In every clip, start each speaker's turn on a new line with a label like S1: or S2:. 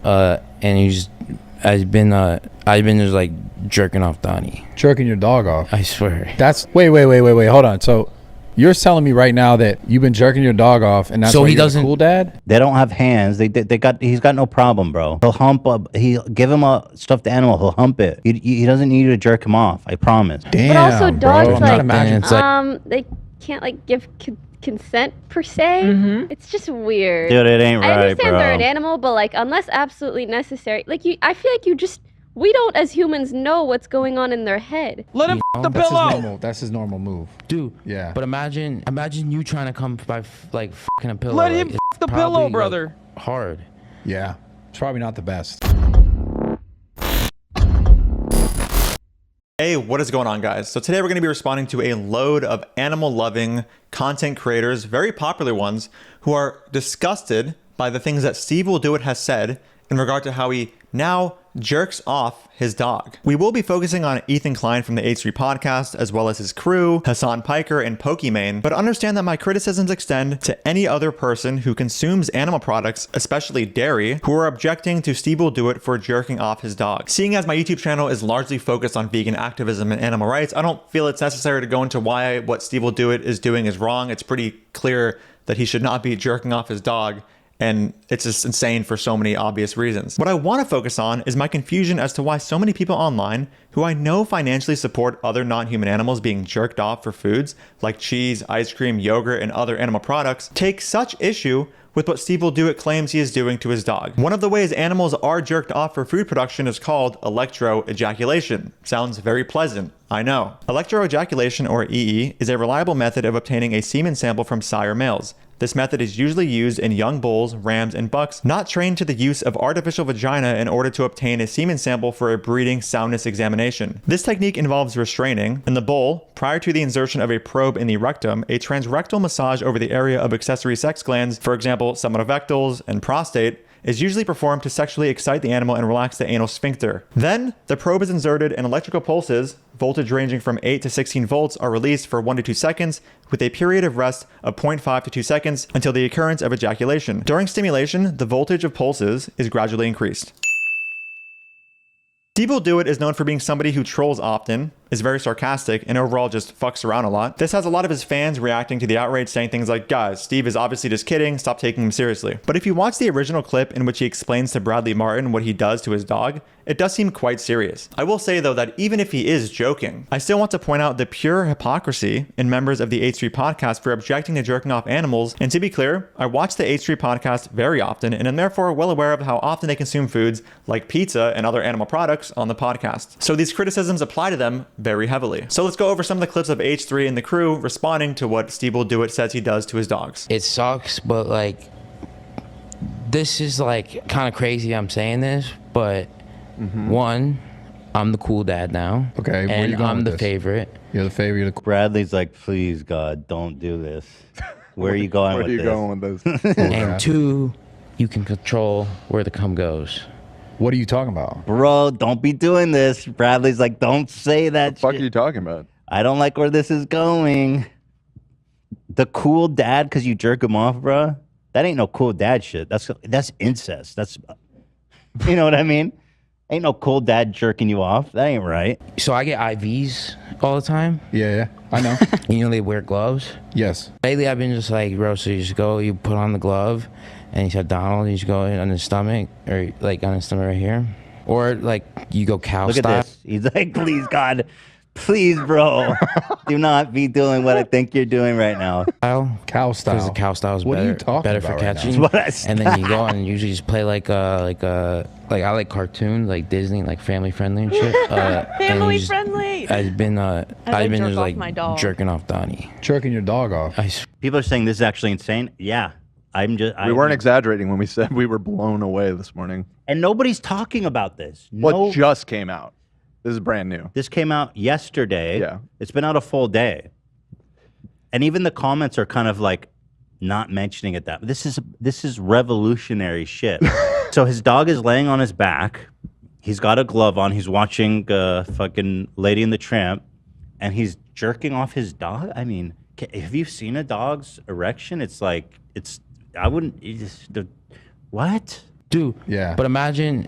S1: and I've been just like jerking off Donnie.
S2: Jerking your dog off?
S1: I swear.
S2: That's wait, hold on. So you're telling me right now that you've been jerking your dog off, and that's
S1: so
S2: why
S1: he
S2: you're
S1: doesn't
S2: a cool dad?
S3: They don't have hands. He's got no problem, bro. He'll hump up. Give him a stuffed animal. He'll hump it. He doesn't need you to jerk him off. I promise.
S2: Damn,
S4: but also dogs
S2: bro.
S4: they can't like give consent per se. It's just weird.
S3: Dude, it ain't right,
S4: I understand
S3: bro.
S4: they're an animal, but like unless absolutely necessary, like I feel like we don't as humans know what's going on in their head.
S5: Let him the pillow.
S2: That's his normal move.
S1: Dude.
S2: Yeah.
S1: But imagine you trying to come by like fucking a pillow.
S5: Let him
S1: like,
S5: the pillow, brother.
S1: Like, hard.
S2: Yeah. It's probably not the best.
S6: Hey, what is going on, guys? So today we're going to be responding to a load of animal-loving content creators, very popular ones, who are disgusted by the things that SteveWillDoIt has said in regard to how he now jerks off his dog. We will be focusing on Ethan Klein from the H3 podcast, as well as his crew, Hassan Piker, and Pokimane, but understand that my criticisms extend to any other person who consumes animal products, especially dairy, who are objecting to SteveWillDoIt for jerking off his dog. Seeing as my YouTube channel is largely focused on vegan activism and animal rights, I don't feel it's necessary to go into why what SteveWillDoIt is doing is wrong. It's pretty clear that he should not be jerking off his dog, and it's just insane for so many obvious reasons. What I want to focus on is my confusion as to why so many people online who I know financially support other non-human animals being jerked off for foods like cheese, ice cream, yogurt, and other animal products take such issue with what SteveWillDoIt claims he is doing to his dog. One of the ways animals are jerked off for food production is called electroejaculation. Sounds very pleasant, I know. Electroejaculation, or EE, is a reliable method of obtaining a semen sample from sire males. This method is usually used in young bulls, rams, and bucks not trained to the use of artificial vagina in order to obtain a semen sample for a breeding soundness examination. This technique involves restraining, in the bull, prior to the insertion of a probe in the rectum, a transrectal massage over the area of accessory sex glands, for example, seminal and prostate, is usually performed to sexually excite the animal and relax the anal sphincter. Then, the probe is inserted and electrical pulses, voltage ranging from 8 to 16 volts, are released for 1 to 2 seconds, with a period of rest of 0.5 to 2 seconds until the occurrence of ejaculation. During stimulation, the voltage of pulses is gradually increased. SteveWillDoIt is known for being somebody who trolls often, is very sarcastic, and overall just fucks around a lot. This has a lot of his fans reacting to the outrage, saying things like, guys, Steve is obviously just kidding, stop taking him seriously. But if you watch the original clip in which he explains to Bradley Martin what he does to his dog, it does seem quite serious. I will say though that even if he is joking, I still want to point out the pure hypocrisy in members of the H3 podcast for objecting to jerking off animals. And to be clear, I watch the H3 podcast very often and am therefore well aware of how often they consume foods like pizza and other animal products on the podcast. So these criticisms apply to them very heavily. So let's go over some of the clips of H3 and the crew responding to what SteveWillDoIt says he does to his dogs.
S1: It sucks, but like, this is like kind of crazy I'm saying this, but one, I'm the cool dad now.
S2: Okay, where
S1: and
S2: you going
S1: I'm
S2: with
S1: the
S2: this?
S1: favorite.
S2: You're the favorite. You're the
S3: Bradley's like, please, God, don't do this. Where are you going with this?
S7: Where are you going with this?
S1: And two, you can control where the cum goes.
S2: What are you talking about?
S3: Bro, don't be doing this. Bradley's like, don't say that
S7: What the fuck
S3: shit.
S7: are you talking about?
S3: I don't like where this is going. The cool dad because you jerk him off, bro? That ain't no cool dad shit. That's incest. That's, you know what I mean? Ain't no cool dad jerking you off. That ain't right.
S1: So I get IVs all the time.
S2: Yeah, I know.
S1: You know they wear gloves.
S2: Yes.
S1: Lately I've been just like, bro, so you just go, you put on the glove, and you said Donald, you just go in on his stomach, or like on his stomach right here. Or like you go cow
S3: Look
S1: style.
S3: at this. He's like, please, God. Please, bro. Do not be doing what I think you're doing right now.
S2: Cow style.
S1: Because the cow style is
S2: What are you
S1: better,
S2: talking
S1: better
S2: about
S1: for
S2: right now?
S1: catching.
S3: That's what I said.
S1: And then you go and usually just play like I like cartoons, like Disney, like family friendly and shit.
S8: Family friendly.
S1: I've been
S8: jerk
S1: just
S8: off
S1: like
S8: my dog.
S1: jerking off Donnie.
S2: Jerking your dog off.
S3: People are saying this is actually insane. Yeah.
S7: We weren't exaggerating when we said we were blown away this morning.
S3: And nobody's talking about this.
S7: What just came out? This is brand new.
S3: This came out yesterday.
S7: Yeah.
S3: It's been out a full day. And even the comments are kind of like not mentioning it that. This is revolutionary shit. So his dog is laying on his back. He's got a glove on. He's watching fucking Lady and the Tramp, and he's jerking off his dog. I mean, have you seen a dog's erection? It's like I wouldn't. What?
S1: Dude,
S2: Yeah.
S1: But imagine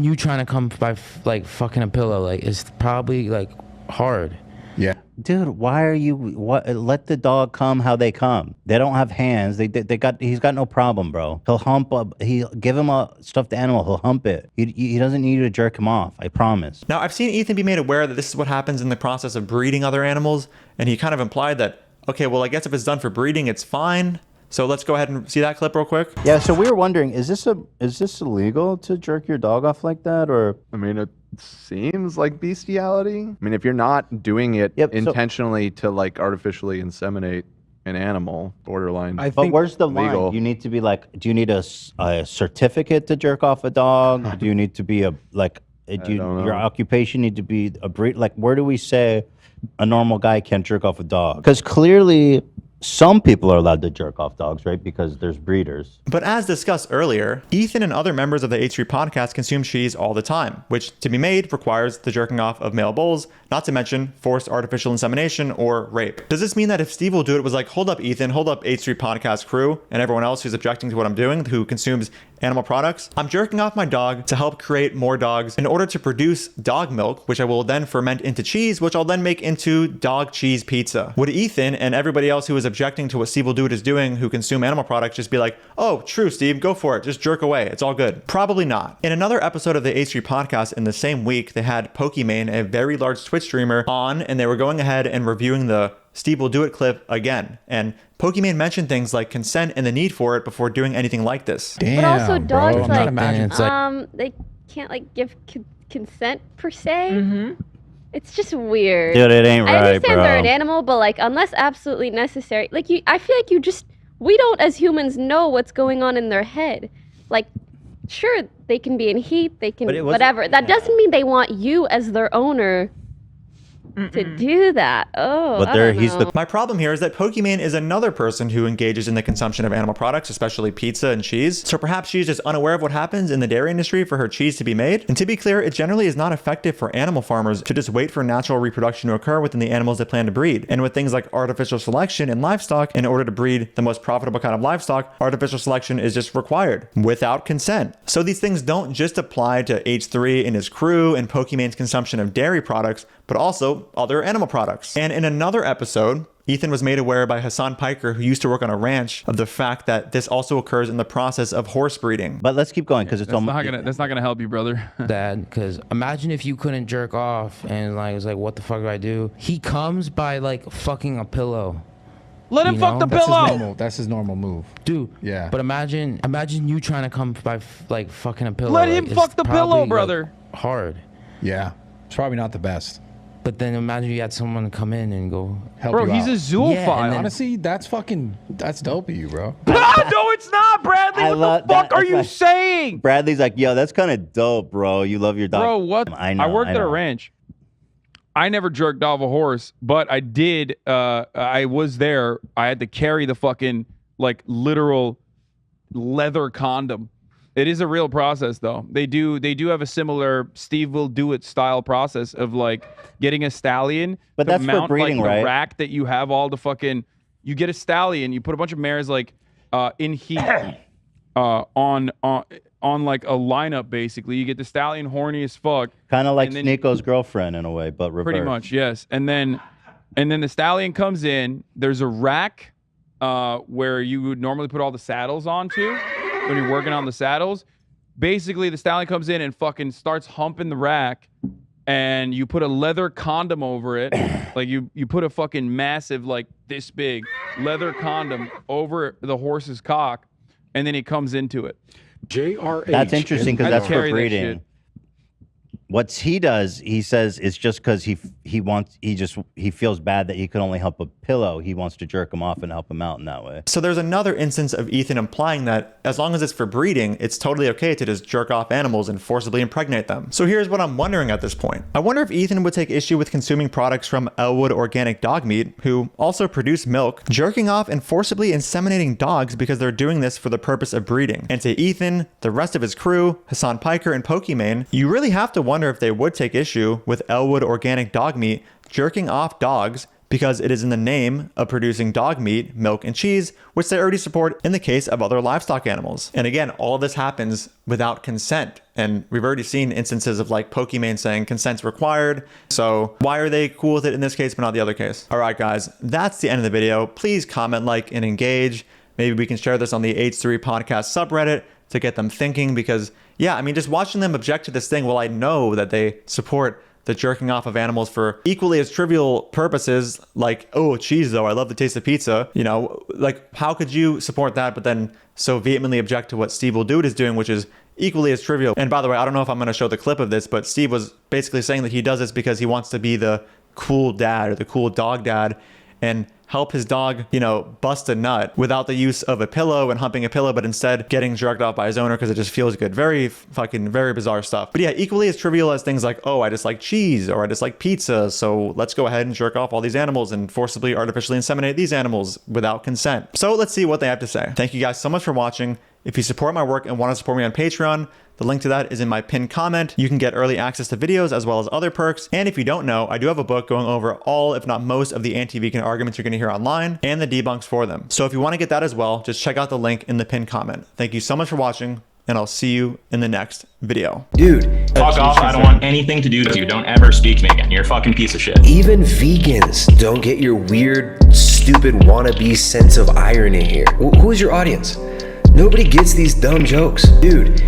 S1: you trying to come by like fucking a pillow. Like it's probably like hard.
S2: Yeah.
S3: Dude, why are you? What? Let the dog come how they come. They don't have hands. He's got no problem, bro. He'll hump up. Give him a stuffed animal. He'll hump it. He doesn't need you to jerk him off. I promise.
S6: Now, I've seen Ethan be made aware that this is what happens in the process of breeding other animals, and he kind of implied that, okay, well, I guess if it's done for breeding, it's fine. So let's go ahead and see that clip real quick.
S3: Yeah. So we were wondering, is this illegal to jerk your dog off like that, or?
S7: I mean, it seems like bestiality. I mean, if you're not doing it intentionally to like artificially inseminate an animal, borderline.
S3: But where's the line? You need to be like, do you need a certificate to jerk off a dog? Do you need to be your occupation need to be a breed? Like, where do we say a normal guy can't jerk off a dog? Because clearly some people are allowed to jerk off dogs, right? Because there's breeders.
S6: But as discussed earlier, Ethan and other members of the H3 podcast consume cheese all the time, which to be made requires the jerking off of male bulls, not to mention forced artificial insemination or rape. Does this mean that if SteveWillDoIt was like, hold up, Ethan, hold up, H3 podcast crew, and everyone else who's objecting to what I'm doing, who consumes animal products, I'm jerking off my dog to help create more dogs in order to produce dog milk, which I will then ferment into cheese, which I'll then make into dog cheese pizza? Would Ethan and everybody else who is objecting to what SteveWillDoIt is doing, who consume animal products, just be like, oh, true, Steve, go for it, just jerk away, it's all good? Probably not. In another episode of the H3 podcast in the same week, they had Pokimane, a very large Twitch streamer, on, and they were going ahead and reviewing the SteveWillDoIt clip again. And Pokimane mentioned things like consent and the need for it before doing anything like this.
S2: Damn,
S4: but also dogs
S2: bro.
S4: they can't like give consent per se. It's just weird.
S3: Dude, it ain't right,
S4: I understand
S3: bro.
S4: they're an animal, but like unless absolutely necessary, like I feel like we don't as humans know what's going on in their head. Like, sure, they can be in heat, they can whatever. That doesn't mean they want you as their owner to do that. Oh, but
S6: My problem here is that Pokimane is another person who engages in the consumption of animal products, especially pizza and cheese. So perhaps she's just unaware of what happens in the dairy industry for her cheese to be made. And to be clear, it generally is not effective for animal farmers to just wait for natural reproduction to occur within the animals they plan to breed. And with things like artificial selection in livestock, in order to breed the most profitable kind of livestock, artificial selection is just required without consent. So these things don't just apply to H3 and his crew and Pokimane's consumption of dairy products, but also other animal products. And in another episode, Ethan was made aware by Hassan Piker, who used to work on a ranch, of the fact that this also occurs in the process of horse breeding.
S3: But let's keep going, because it's
S5: that's not gonna help you, brother.
S1: Dad, because imagine if you couldn't jerk off and like it's like, what the fuck do I do? He comes by like fucking a pillow.
S5: Let him fuck the pillow.
S2: That's his normal move.
S1: Dude.
S2: Yeah.
S1: But imagine you trying to come by like fucking a pillow.
S5: Let him fuck the pillow, brother.
S1: Hard.
S2: Yeah. It's probably not the best.
S1: But then imagine you had someone come in and go
S2: help
S5: bro,
S2: you
S5: he's
S2: out.
S5: a zoophile.
S1: Yeah,
S2: honestly, that's dope of you, bro.
S5: No, it's not, Bradley. What the fuck are you saying?
S3: Bradley's like, yo, that's kind of dope, bro. You love your dog.
S5: Bro, what?
S3: I know.
S5: I worked at a ranch. I never jerked off a horse, but I did. I was there. I had to carry the fucking like literal leather condom. It is a real process, though. They do have a similar SteveWillDoIt style process of like getting a stallion.
S3: But
S5: to
S3: that's
S5: mount,
S3: for breeding,
S5: like,
S3: right?
S5: the rack that you have all the fucking. You get a stallion. You put a bunch of mares like in heat on like a lineup. Basically, you get the stallion horny as fuck.
S3: Kind of like Sneeko's girlfriend in a way, but reverse.
S5: Pretty much, yes. And then the stallion comes in. There's a rack where you would normally put all the saddles onto when you're working on the saddles. Basically, the stallion comes in and fucking starts humping the rack, and you put a leather condom over it. Like you put a fucking massive, like this big leather condom over the horse's cock, and then he comes into it.
S9: JRH.
S3: That's interesting because that's for breeding.
S5: That
S3: What he does, he says, it's just because he feels bad that he can only help a pillow. He wants to jerk him off and help him out in that way.
S6: So there's another instance of Ethan implying that as long as it's for breeding, it's totally okay to just jerk off animals and forcibly impregnate them. So here's what I'm wondering at this point. I wonder if Ethan would take issue with consuming products from Elwood Organic Dog Meat, who also produce milk, jerking off and forcibly inseminating dogs because they're doing this for the purpose of breeding. And to Ethan, the rest of his crew, Hassan Piker and Pokimane, you really have to wonder if they would take issue with Elwood Organic Dog Meat jerking off dogs because it is in the name of producing dog meat, milk, and cheese, which they already support in the case of other livestock animals. And again, all of this happens without consent. And we've already seen instances of like Pokimane saying consent's required. So why are they cool with it in this case, but not the other case? All right, guys, that's the end of the video. Please comment, like, and engage. Maybe we can share this on the H3 podcast subreddit to get them thinking, because yeah, I mean, just watching them object to this thing, well, I know that they support the jerking off of animals for equally as trivial purposes, like, oh, cheese though, I love the taste of pizza. You know, like, how could you support that but then so vehemently object to what SteveWillDoIt is doing, which is equally as trivial? And by the way, I don't know if I'm going to show the clip of this, but Steve was basically saying that he does this because he wants to be the cool dad or the cool dog dad and help his dog, you know, bust a nut without the use of a pillow and humping a pillow, but instead getting jerked off by his owner because it just feels good. Very bizarre stuff. But yeah, equally as trivial as things like, oh, I dislike cheese or I dislike pizza, so let's go ahead and jerk off all these animals and forcibly artificially inseminate these animals without consent. So let's see what they have to say. Thank you guys so much for watching. If you support my work and want to support me on Patreon, the link to that is in my pinned comment. You can get early access to videos as well as other perks. And if you don't know, I do have a book going over all, if not most, of the anti-vegan arguments you're going to hear online and the debunks for them. So if you want to get that as well, just check out the link in the pinned comment. Thank you so much for watching, and I'll see you in the next video.
S9: Dude,
S10: fuck off. I don't want anything to do with you. Don't ever speak to me again. You're a fucking piece of shit.
S9: Even vegans don't get your weird, stupid wannabe sense of irony here. Who's your audience? Nobody gets these dumb jokes. Dude,